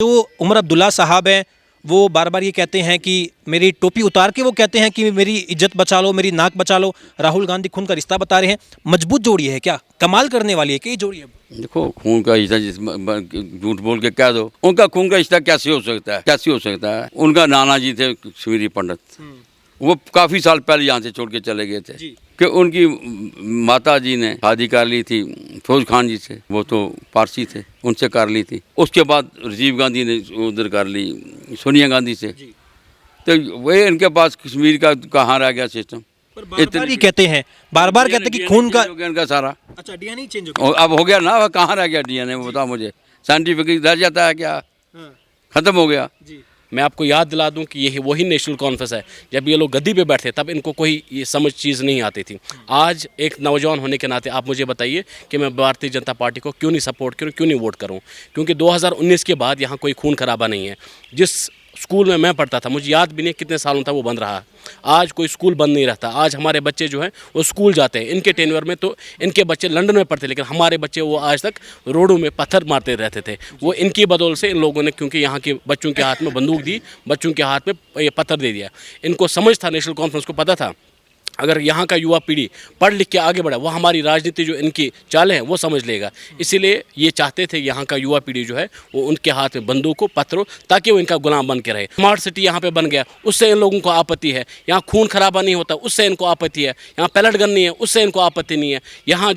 जो उमर अब्दुल्ला साहब हैं वो बार बार ये कहते हैं कि मेरी टोपी उतार के वो कहते हैं कि मेरी इज्जत बचा लो, मेरी नाक बचा लो। राहुल गांधी खून का रिश्ता बता रहे हैं। मजबूत जोड़ी है क्या? कमाल करने वाली है क्या ये जोड़ी? है देखो, खून का रिश्ता झूठ बोल के कह दो, उनका खून का रिश्ता कैसे हो सकता है? कैसे हो सकता है? उनका नाना जी थे कश्मीरी पंडित, वो काफ़ी साल पहले यहाँ से छोड़ के चले गए थे कि उनकी माता जी ने शादी कर ली थी फौज खान जी से, वो तो पारसी थे, उनसे कर ली थी। उसके बाद राजीव गांधी ने उधर कर ली सोनिया गांधी से। तो वही इनके पास कश्मीर का कहाँ रह गया सिस्टम? पर बार-बार ये कहते हैं, बार-बार कहते हैं कि खून का हो गया इनका सारा। अच्छा, डीएनए चेंज हो अब हो गया ना, कहाँ रह गया डीएनए? वो बताओ मुझे, साइंटिफिक दर जाता है क्या? गया। खत्म हो गया। जी। मैं आपको याद दिला दूं कि ये वही नेशनल कॉन्फ्रेंस है। जब ये लोग गद्दी पे बैठे तब इनको कोई ये समझ चीज़ नहीं आती थी। आज एक नौजवान होने के नाते आप मुझे बताइए कि मैं भारतीय जनता पार्टी को क्यों नहीं सपोर्ट करूं, क्यों नहीं वोट करूं? क्योंकि 2019 के बाद यहाँ कोई खून खराबा नहीं है। जिस स्कूल में मैं पढ़ता था, मुझे याद भी नहीं कितने सालों तक वो बंद रहा। आज कोई स्कूल बंद नहीं रहता। आज हमारे बच्चे जो हैं वो स्कूल जाते हैं। इनके टेन्योर में तो इनके बच्चे लंदन में पढ़ते, लेकिन हमारे बच्चे वो आज तक रोडों में पत्थर मारते रहते थे। वो इनकी बदौलत से इन लोगों ने, क्योंकि यहाँ के बच्चों के हाथ में बंदूक दी, बच्चों के हाथ में ये पत्थर दे दिया। इनको समझ था, नेशनल कॉन्फ्रेंस को पता था अगर यहाँ का युवा पीढ़ी पढ़ लिख के आगे बढ़ा, वो हमारी राजनीति जो इनकी चालें हैं वो समझ लेगा। इसीलिए ये चाहते थे यहाँ का युवा पीढ़ी जो है वो उनके हाथ में बंदूक हो, पत्थर हो, ताकि वो इनका गुलाम बन के रहे। स्मार्ट सिटी यहाँ पे बन गया, उससे इन लोगों को आपत्ति है। यहाँ खून खराबा नहीं होता, उससे इनको आपत्ति है। यहाँ पैलेट गन नहीं है, उससे इनको आपत्ति नहीं है। यहाँ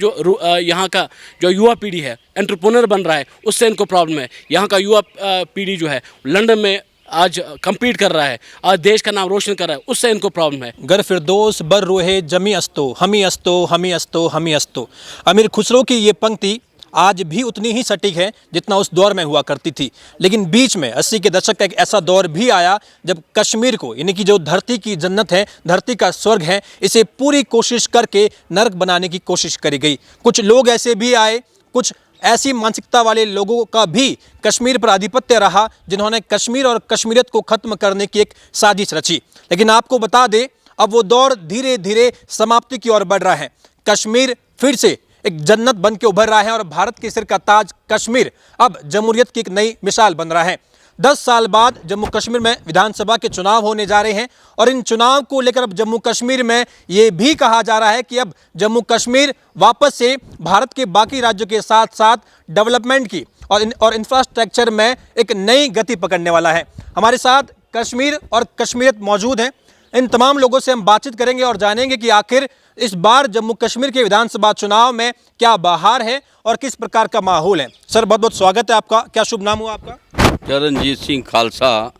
यहाँ का जो युवा पीढ़ी है एंटरप्रेन्योर बन रहा है, उससे इनको प्रॉब्लम है। यहाँ का युवा पीढ़ी जो है लंदन में आज compete कर रहा है, आज देश का नाम रोशन कर रहा है, उससे इनको प्रॉब्लम है। गर फिरदौस बर रोहे जमी अस्तो हमी अस्तो हमी अस्तो हमी अस्तो। अमीर खुसरो की ये पंक्ति आज भी उतनी ही सटीक है जितना उस दौर में हुआ करती थी। लेकिन बीच में 80 के दशक का एक ऐसा दौर भी आया जब कश्मीर को, यानी कि जो धरती की जन्नत है, धरती का स्वर्ग है, इसे पूरी कोशिश करके नरक बनाने की कोशिश करी गई। कुछ लोग ऐसे भी आए, कुछ ऐसी मानसिकता वाले लोगों का भी कश्मीर पर आधिपत्य रहा जिन्होंने कश्मीर और कश्मीरियत को खत्म करने की एक साजिश रची। लेकिन आपको बता दें, अब वो दौर धीरे धीरे समाप्ति की ओर बढ़ रहा है। कश्मीर फिर से एक जन्नत बन के उभर रहा है और भारत के सिर का ताज कश्मीर अब जमहूरियत की एक नई मिसाल बन रहा है। 10 साल बाद जम्मू कश्मीर में विधानसभा के चुनाव होने जा रहे हैं और इन चुनाव को लेकर अब जम्मू कश्मीर में ये भी कहा जा रहा है कि अब जम्मू कश्मीर वापस से भारत के बाकी राज्यों के साथ साथ डेवलपमेंट की और इंफ्रास्ट्रक्चर में एक नई गति पकड़ने वाला है। हमारे साथ कश्मीर और कश्मीरियत मौजूद हैं। इन तमाम लोगों से हम बातचीत करेंगे और जानेंगे कि आखिर इस बार जम्मू कश्मीर के विधानसभा चुनाव में क्या बहार है और किस प्रकार का माहौल है। सर, बहुत बहुत स्वागत है आपका। क्या शुभ नाम हुआ आपका? चरणजीत सिंह खालसा।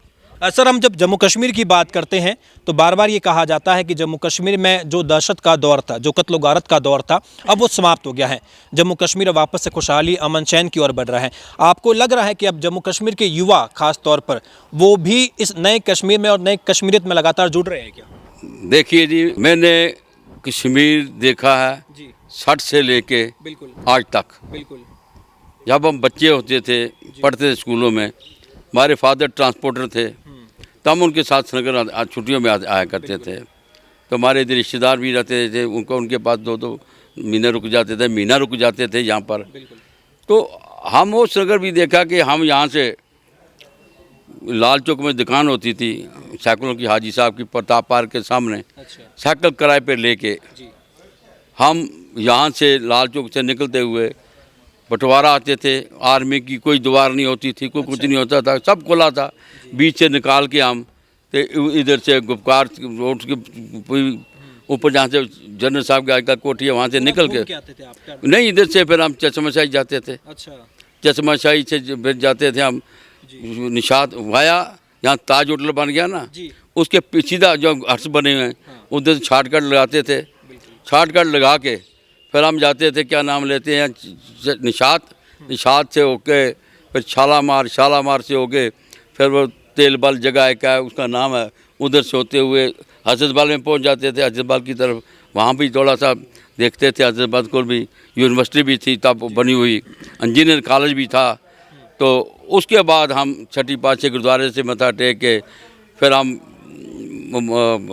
सर, हम जब जम्मू कश्मीर की बात करते हैं तो बार बार ये कहा जाता है कि जम्मू कश्मीर में जो दहशत का दौर था, जो कत्ल गारत का दौर था, अब वो समाप्त हो गया है। जम्मू कश्मीर वापस से खुशहाली, अमन चैन की ओर बढ़ रहा है। आपको लग रहा है कि अब जम्मू कश्मीर के युवा खास तौर पर वो भी इस नए कश्मीर में और नए कश्मीरियत में लगातार जुड़ रहे हैं क्या? देखिए जी, मैंने कश्मीर देखा है जी 60 से लेके बिल्कुल आज तक। बिल्कुल। जब हम बच्चे होते थे, पढ़ते थे स्कूलों में, हमारे फादर ट्रांसपोर्टर थे, तो हम उनके साथ श्रीनगर छुट्टियों में आया करते थे। तो हमारे इधर रिश्तेदार भी रहते थे, उनके पास 2-2 महीने रुक जाते थे, महीना रुक जाते थे यहाँ पर। तो हम वो श्रीनगर भी देखा कि हम यहाँ से लाल चौक में दुकान होती थी साइकिलों की, हाजी साहब की, प्रताप पार्क के सामने। साइकिल किराए पर लेके हम यहाँ से लाल चौक से निकलते हुए बंटवारा आते थे। आर्मी की कोई दीवार नहीं होती थी, कोई कुछ नहीं होता था, सब खुला था। बीच से निकाल के हम इधर से गुप्कार रोड के ऊपर, जहाँ से जनरल साहब की आजकल कोठी है, वहाँ से निकल के नहीं, इधर से फिर हम चश्माशाही जाते थे। चश्माशाही से फिर जाते थे हम निशात वाया, यहाँ ताज होटल बन गया ना, उसके सीधा जो हर्ष बने हुए हैं उधर से शॉर्टकट लगाते थे। शॉर्टकट लगा के फिर हम जाते थे, क्या नाम लेते हैं, निशात से होके फिर शालामार से होके फिर वो तेल बल जगह है, क्या है उसका नाम है, उधर से होते हुए हजरतबल में पहुंच जाते थे। हजरतबल की तरफ वहाँ भी थोड़ा सा देखते थे। हजरतबल को भी यूनिवर्सिटी भी थी तब बनी हुई, इंजीनियर कॉलेज भी था। तो उसके बाद हम छठी पातशाही गुरुद्वारे से मत्था टेक के फिर हम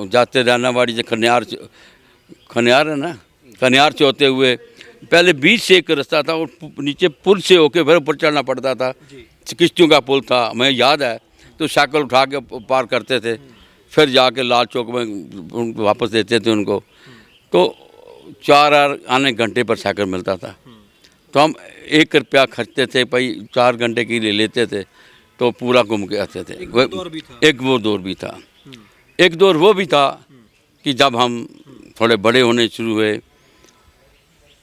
जाते रानावाड़ी से खनियार है ना, खनियार से होते हुए पहले बीच से एक रास्ता था और नीचे पुल से होके फिर ऊपर चढ़ना पड़ता था। किश्तियों का पुल था, हमें याद है, तो साइकिल उठा के पार करते थे, फिर जाके लाल चौक में वापस देते थे उनको। तो 4 आने घंटे पर साइकिल मिलता था, तो हम 1 रुपया खर्चते थे भाई, 4 घंटे के लिए लेते थे, तो पूरा घूम के आते थे। एक वो दौर भी था। एक दौर वो भी था कि जब हम थोड़े बड़े होने शुरू हुए,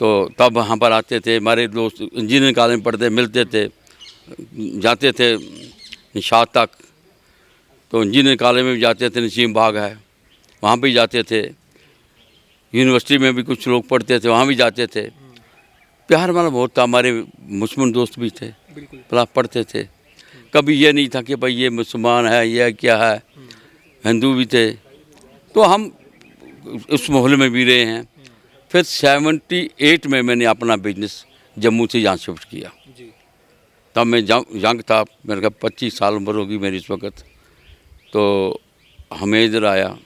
तो तब वहाँ पर आते थे हमारे दोस्त, इंजीनियरिंग कॉलेज में पढ़ते, मिलते थे, जाते थे निशात तक। तो इंजीनियरिंग कॉलेज में भी जाते थे, नसीम बाग है, वहाँ भी जाते थे। यूनिवर्सिटी में भी कुछ लोग पढ़ते थे, वहाँ भी जाते थे। प्यार वाला बहुत था। हमारे मुस्लिम दोस्त भी थे, पढ़ते थे। कभी ये नहीं था कि भाई ये मुसलमान है, ये क्या है, हिंदू भी थे। तो हम उस माहौल में भी रहे हैं। फिर 78 में मैंने अपना बिजनेस जम्मू से यहाँ शिफ्ट किया। तब मैं यंग था, मेरे का 25 साल उम्र होगी मेरी इस वक्त। तो हमें इधर आया,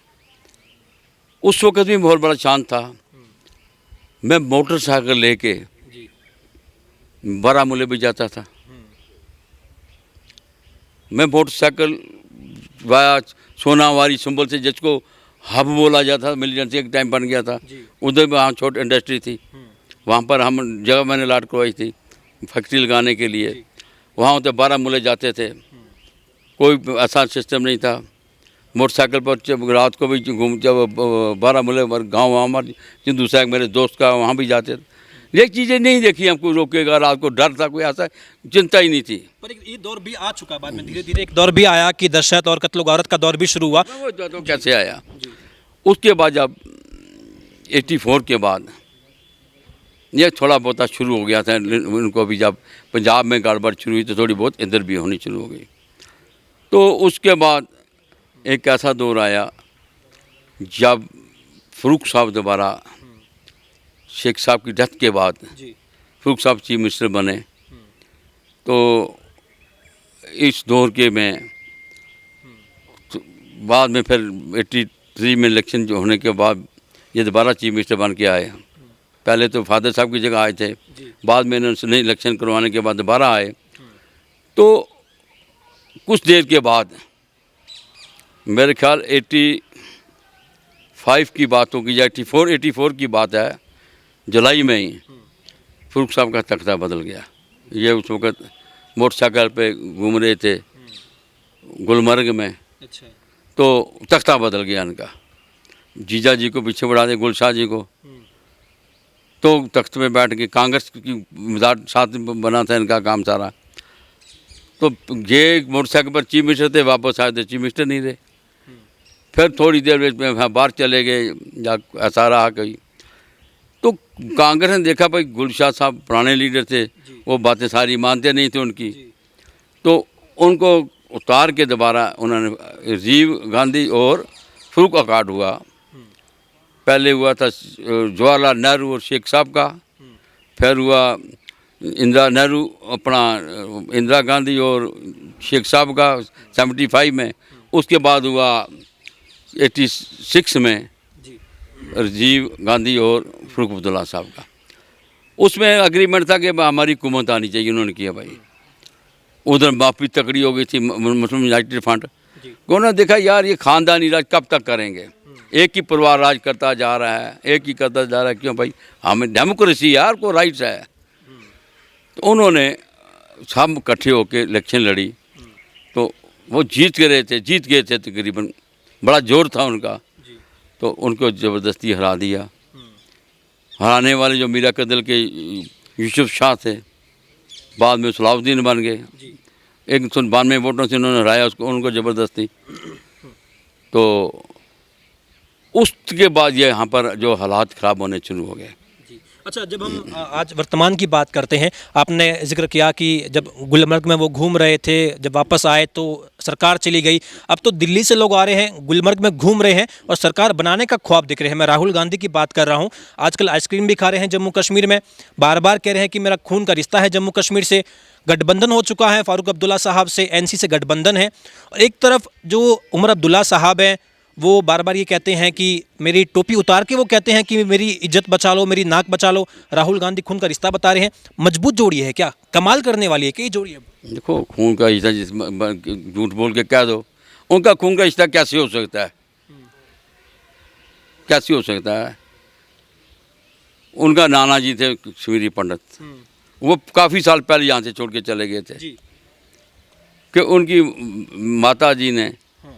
उस वक्त भी माहौल बड़ा शांत था। मैं मोटरसाइकिल लेके बारामूले भी जाता था। मैं मोटरसाइकिल वाया सोनावारी संबल से, जिसको हब बोला जाता था, मिलीटेंसी एक टाइम बन गया था, उधर भी वहाँ छोटी इंडस्ट्री थी, वहाँ पर हम जगह मैंने लाट करवाई थी फैक्ट्री लगाने के लिए। वहाँ होते बारामूले जाते थे, कोई ऐसा सिस्टम नहीं था। मोटरसाइकिल पर जब रात को भी घूम, जब बारामूले गाँव हमारे सिंधु साहब मेरे दोस्त का, वहाँ भी जाते थे। ये चीज़ें नहीं देखी हमको रोकेगा, रात को डर था, कोई ऐसा चिंता ही नहीं थी। पर ये दौर भी आ चुका, बाद में धीरे धीरे एक दौर भी आया कि दहशत और कत्ल गारत का दौर भी शुरू हुआ। वो तो कैसे आया, उसके बाद जब 84 के बाद ये थोड़ा बहुत शुरू हो गया था उनको भी। जब पंजाब में गड़बड़ शुरू हुई तो थोड़ी बहुत इधर भी होनी शुरू हो गई। तो उसके बाद एक ऐसा दौर आया जब फ़ारूक साहब दोबारा, शेख साहब की डेथ के बाद फ़ारूक साहब चीफ मिनिस्टर बने। तो इस दौर के में तो बाद में फिर 83 में इलेक्शन जो होने के बाद ये दोबारा चीफ मिनिस्टर बन के आए। पहले तो फादर साहब की जगह आए थे, बाद में इन्होंने इलेक्शन करवाने के बाद दोबारा आए। तो कुछ देर के बाद, मेरे ख्याल 85 की बात होगी या 84 की बात है, जुलाई में ही फ़ारूक साहब का तख्ता बदल गया। ये उस वक़्त मोटरसाइकिल पे घूम रहे थे गुलमर्ग में। अच्छा। तो तख्ता बदल गया इनका, जीजा जी को पीछे बढ़ा दे, गुलशाह जी को। तो तख्त में बैठ के कांग्रेस की मदद साथ बना था इनका काम सारा। तो ये मोटरसाइकिल पर चीफ मिनिस्टर थे, वापस आए थे चीफ मिनिस्टर नहीं रहे। फिर थोड़ी देर में बाहर चले गए, या ऐसा रहा कहीं। तो कांग्रेस ने देखा भाई गुलशाह साहब पुराने लीडर थे, वो बातें सारी मानते नहीं थे उनकी। तो उनको उतार के दोबारा उन्होंने राजीव गांधी और फ़ारूक अकार्ड हुआ। पहले हुआ था जवाहरलाल नेहरू और शेख साहब का, फिर हुआ इंदिरा नेहरू, अपना इंदिरा गांधी और शेख साहब का 75 में। उसके बाद हुआ 86 में राजीव गांधी और फ़ारूक अब्दुल्ला साहब का। उसमें एग्रीमेंट था कि हमारी हुकूमत आनी चाहिए, उन्होंने किया भाई। उधर माफ़ी तकड़ी हो गई थी मुस्लिम यूनाइटेड फ्रंट। उन्होंने देखा यार ये ख़ानदानी राज कब तक करेंगे, एक ही परिवार राज करता जा रहा है, एक ही करता जा रहा है, क्यों भाई, हमें डेमोक्रेसी यार को राइट्स है। तो उन्होंने सब इकट्ठे होकर इलेक्शन लड़ी। तो वो जीत गए थे तकरीबन, बड़ा जोर था उनका। तो उनको ज़बरदस्ती हरा दिया। हराने वाले जो मीरा कदल के यूसुफ शाह थे, बाद में सलाउद्दीन बन गए। 192 वोटों से उन्होंने हराया उसको, उनको ज़बरदस्ती। तो उसके बाद ये यहाँ पर जो हालात ख़राब होने शुरू हो गए। अच्छा, जब हम आज वर्तमान की बात करते हैं, आपने जिक्र किया कि जब गुलमर्ग में वो घूम रहे थे, जब वापस आए तो सरकार चली गई। अब तो दिल्ली से लोग आ रहे हैं, गुलमर्ग में घूम रहे हैं और सरकार बनाने का ख्वाब दिख रहे हैं। मैं राहुल गांधी की बात कर रहा हूं, आजकल आइसक्रीम भी खा रहे हैं जम्मू कश्मीर में, बार बार कह रहे हैं कि मेरा खून का रिश्ता है जम्मू कश्मीर से। गठबंधन हो चुका है फ़ारूक अब्दुल्ला साहब से, एनसी से गठबंधन है। और एक तरफ जो उमर अब्दुल्ला साहब हैं वो बार बार ये कहते हैं कि मेरी टोपी उतार के वो कहते हैं कि मेरी इज्जत बचा लो, मेरी नाक बचा लो। राहुल गांधी खून का रिश्ता बता रहे हैं। मजबूत जोड़ी है क्या? कमाल करने वाली है क्या ये जोड़ी? अब देखो, खून का रिश्ता जिस झूठ बोल के कह दो, उनका खून का रिश्ता कैसे हो सकता है? कैसे हो सकता है? उनका नाना जी थे कश्मीरी पंडित, वो काफ़ी साल पहले यहाँ से छोड़ के चले गए थे जी। कि उनकी माता जी ने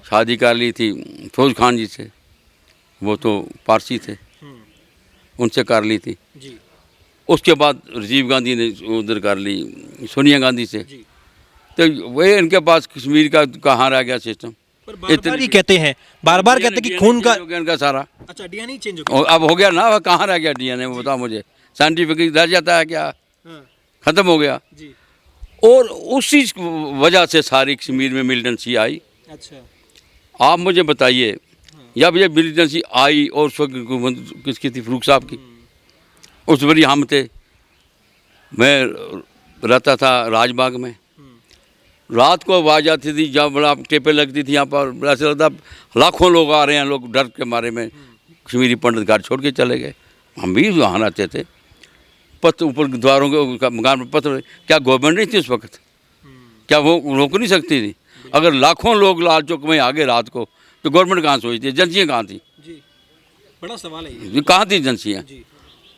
शादी कर ली थी फौज खान जी से, वो तो पारसी थे, उनसे कर ली थी। जी। उसके बाद राजीव गांधी ने उधर कर ली सोनिया गांधी से। जी। तो वही इनके पास कश्मीर का कहाँ रह गया सिस्टम? पर बार बार ये कहते हैं, बार बार कहते हैं कि खून का। हो गया इनका सारा। अच्छा, डीएनए चेंज हो और अब हो गया ना, कहाँ रह गया डीएनए? वो बताओ मुझे, साइंटिफिक रह जाता है क्या? गया। खत्म हो गया। जी। और उसी वजह से सारी कश्मीर में मिलिटेंसी आई। अच्छा। आप मुझे बताइए, जब ये मिलिटेंसी आई और उस वक्त हुकूमत किसकी थी? फरूक साहब की। उस बड़ी हम थे, मैं रहता था राजबाग में, रात को आवाज़ आती थी, जब बड़ा टेपें लगती थी यहाँ पर, ऐसा लगता लाखों लोग आ रहे हैं, लोग डर के मारे में कश्मीरी पंडित घर छोड़ के चले गए। हम भी वहाँ रहते थे, पत्र ऊपर द्वारों के मकान पर पत्र। क्या गवर्नमेंट नहीं थी उस वक्त? क्या वो रोक नहीं सकती थी? अगर लाखों लोग लाल चौक में आ गए रात को, तो गवर्नमेंट कहाँ सोचती? एजेंसियाँ कहाँ थी? जी, बड़ा सवाल है ये कहाँ थी एजेंसियाँ? जी।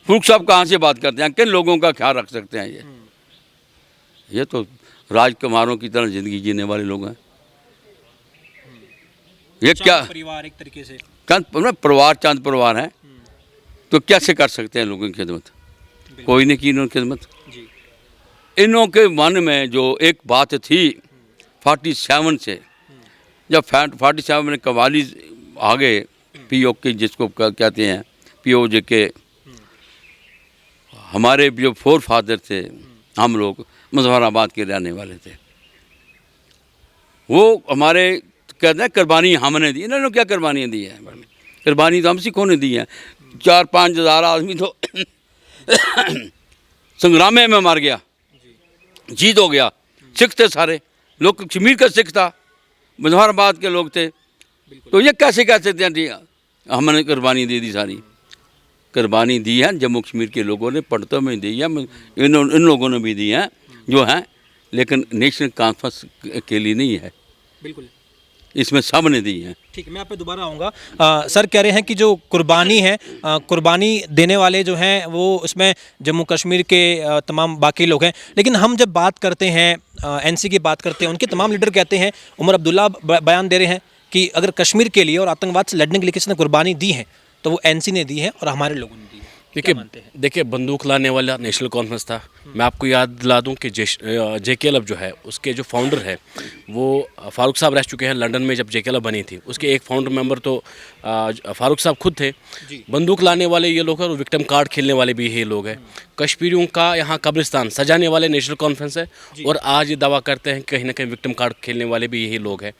फरूक साहब कहाँ से बात करते हैं? किन लोगों का ख्याल रख सकते हैं? ये तो राजकुमारों की तरह ज़िंदगी जीने वाले लोग हैं। ये क्या परिवार एक तरीके से। चंद परिवार, चंद परिवार हैं, तो कैसे कर सकते हैं लोगों की खिदमत? कोई नहीं की इन्होंने खिदमत। जी। इन्हों के मन में जो एक बात थी 47 से, जब 47 में कवाली आ गए, पीओ के जिसको कहते हैं पीओजे के, हमारे जो फोर फादर थे, हम लोग मुजफ्फराबाद के रहने वाले थे, वो हमारे कहते हैं कुर्बानी हमने दी। इन्होंने क्या कुर्बानियाँ दी हैं? कुर्बानी तो हम सिखों ने दी हैं। 4-5 हज़ार आदमी तो संग्राम में मर गया, जीत हो गया। सिख थे सारे लोग, कश्मीर का सिख था, मुजफ्फराबाद के लोग थे। तो ये कैसे कह सकते हैं हमने कुर्बानी दे दी? सारी कुर्बानी दी है जम्मू कश्मीर के लोगों ने, पंडितों में दी है, इन लोगों ने भी दी है जो हैं, लेकिन नेशनल कॉन्फ्रेंस के लिए नहीं है। बिल्कुल, इसमें सब ने दी है। ठीक है, मैं आप पे दोबारा आऊँगा। सर कह रहे हैं कि जो कुर्बानी है, कुर्बानी देने वाले जो हैं वो इसमें जम्मू कश्मीर के तमाम बाकी लोग हैं। लेकिन हम जब बात करते हैं एनसी की बात करते हैं, उनके तमाम लीडर कहते हैं, उमर अब्दुल्ला बयान दे रहे हैं कि अगर कश्मीर के लिए और आतंकवाद से लड़ने के लिए किसी ने कुर्बानी दी है तो वो एनसी ने दी है और हमारे लोगों ने दी है। देखिए बंदूक लाने वाला नेशनल कॉन्फ्रेंस था। मैं आपको याद दिला दूं कि JKLF जो है, उसके जो फाउंडर है वो फारूक साहब रह चुके हैं। लंदन में जब JKLF बनी थी, उसके एक फाउंडर मेंबर तो फारूक साहब खुद थे। बंदूक लाने वाले ये लोग हैं और विक्टिम कार्ड खेलने वाले भी ये लोग हैं। कश्मीरियों का यहाँ कब्रिस्तान सजाने वाले नेशनल कॉन्फ्रेंस है, और आज ये दावा करते हैं कहीं ना कहीं विक्टिम कार्ड खेलने वाले भी यही लोग हैं।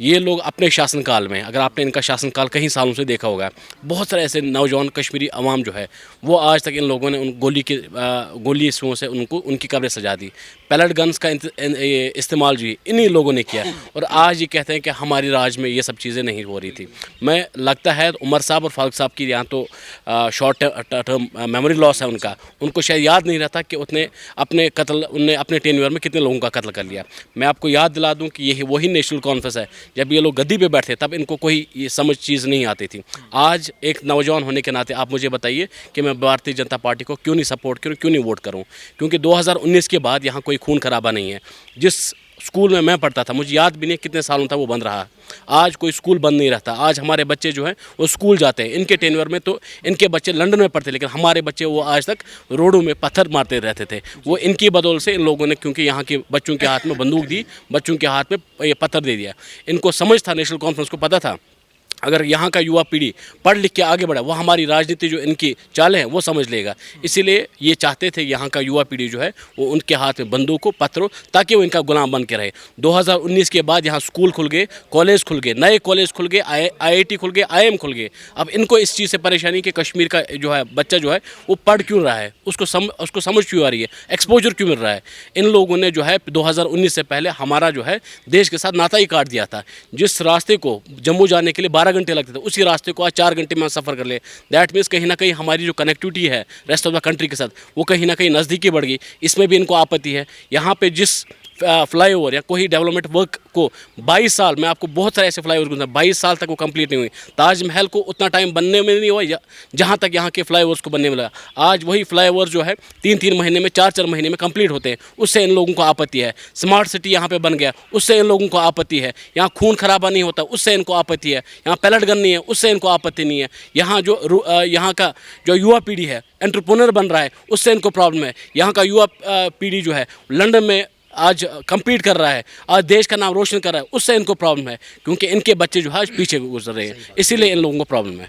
ये लोग अपने शासनकाल में, अगर आपने इनका शासनकाल कई सालों से देखा होगा, बहुत सारे ऐसे नौजवान कश्मीरी अवाम जो है वो आज तक इन लोगों ने उन गोली से उनकी कब्रें सजा दी। पैलेट गन्स का इस्तेमाल जो इन्हीं लोगों ने किया, और आज ये कहते हैं कि हमारी राज में ये सब चीज़ें नहीं हो रही थी। मैं लगता है उमर साहब और फारूक साहब की यहाँ तो शॉर्ट टर्म मेमोरी लॉस है उनको शायद याद नहीं रहता कि उनने अपने टेन्योर में कितने लोगों का कत्ल कर लिया। मैं आपको याद दिला दूँ कि यही वही नेशनल कॉन्फ्रेंस है, जब ये लोग गद्दी पे बैठे तब इनको कोई ये समझ चीज़ नहीं आती थी। आज एक नौजवान होने के नाते आप मुझे बताइए कि मैं भारतीय जनता पार्टी को क्यों नहीं सपोर्ट करूं, क्यों नहीं वोट करूं? क्योंकि 2019 के बाद यहाँ कोई खून खराबा नहीं है। जिस स्कूल में मैं पढ़ता था, मुझे याद भी नहीं कितने सालों तक वो बंद रहा। आज कोई स्कूल बंद नहीं रहता। आज हमारे बच्चे जो हैं वो स्कूल जाते हैं। इनके टेन्योर में तो इनके बच्चे लंदन में पढ़ते, लेकिन हमारे बच्चे वो आज तक रोडों में पत्थर मारते रहते थे। वो इनकी बदौलत से इन लोगों ने, क्योंकि यहाँ के बच्चों के हाथ में बंदूक दी, बच्चों के हाथ में ये पत्थर दे दिया। इनको समझ था, नेशनल कॉन्फ्रेंस को पता था अगर यहाँ का युवा पीढ़ी पढ़ लिख के आगे बढ़ा, वो हमारी राजनीति जो इनकी चालें हैं वो समझ लेगा। इसीलिए ये चाहते थे यहाँ का युवा पीढ़ी जो है वो उनके हाथ में बंदूक हो, पत्थरों, ताकि वो इनका गुलाम बन के रहे। 2019 के बाद यहाँ स्कूल खुल गए, कॉलेज खुल गए, नए कॉलेज खुल गए, IIT खुल गए, IIM खुल गए। अब इनको इस चीज़ से परेशानी कि कश्मीर का जो है बच्चा जो है वो पढ़ क्यों रहा है, उसको समझ क्यों आ रही है, एक्सपोजर क्यों मिल रहा है। इन लोगों ने जो है 2019 से पहले हमारा जो है देश के साथ नाता ही काट दिया था। जिस रास्ते को जम्मू जाने के लिए 12 घंटे लगते थे, उसी रास्ते को आज 4 घंटे में सफ़र कर ले। दैट मीन्स कहीं ना कहीं हमारी जो कनेक्टिविटी है रेस्ट ऑफ द कंट्री के साथ वो कहीं ना कहीं नज़दीकी बढ़ गई। इसमें भी इनको आपत्ति है। यहाँ पे जिस फ्लाईओवर या कोई डेवलपमेंट वर्क को 22 साल, मैं आपको बहुत सारे ऐसे फ्लाईओवर गुजरे 22 साल तक वो कंप्लीट नहीं हुई। ताजमहल को उतना टाइम बनने में नहीं हुआ जहाँ तक यहाँ के फ्लाईओवर्स को बनने में लगा। आज वही फ्लाईओवर जो है 3-3 महीने में, 4-4 महीने में कंप्लीट होते हैं, उससे इन लोगों को आपत्ति है। स्मार्ट सिटी यहाँ पे बन गया, उससे इन लोगों को आपत्ति है। यहाँ खून खराबा नहीं होता, उससे इनको आपत्ति है। यहाँ पैलेट गन नहीं है, उससे इनको आपत्ति नहीं है। यहाँ यहाँ का जो युवा पीढ़ी है एंटरप्रेन्योर बन रहा है, उससे इनको प्रॉब्लम है। यहाँ का युवा पीढ़ी जो है लंदन में आज compete कर रहा है, आज देश का नाम रोशन कर रहा है, उससे इनको प्रॉब्लम है, क्योंकि इनके बच्चे जो है आज पीछे गुजर रहे हैं, इसीलिए इन लोगों को प्रॉब्लम है।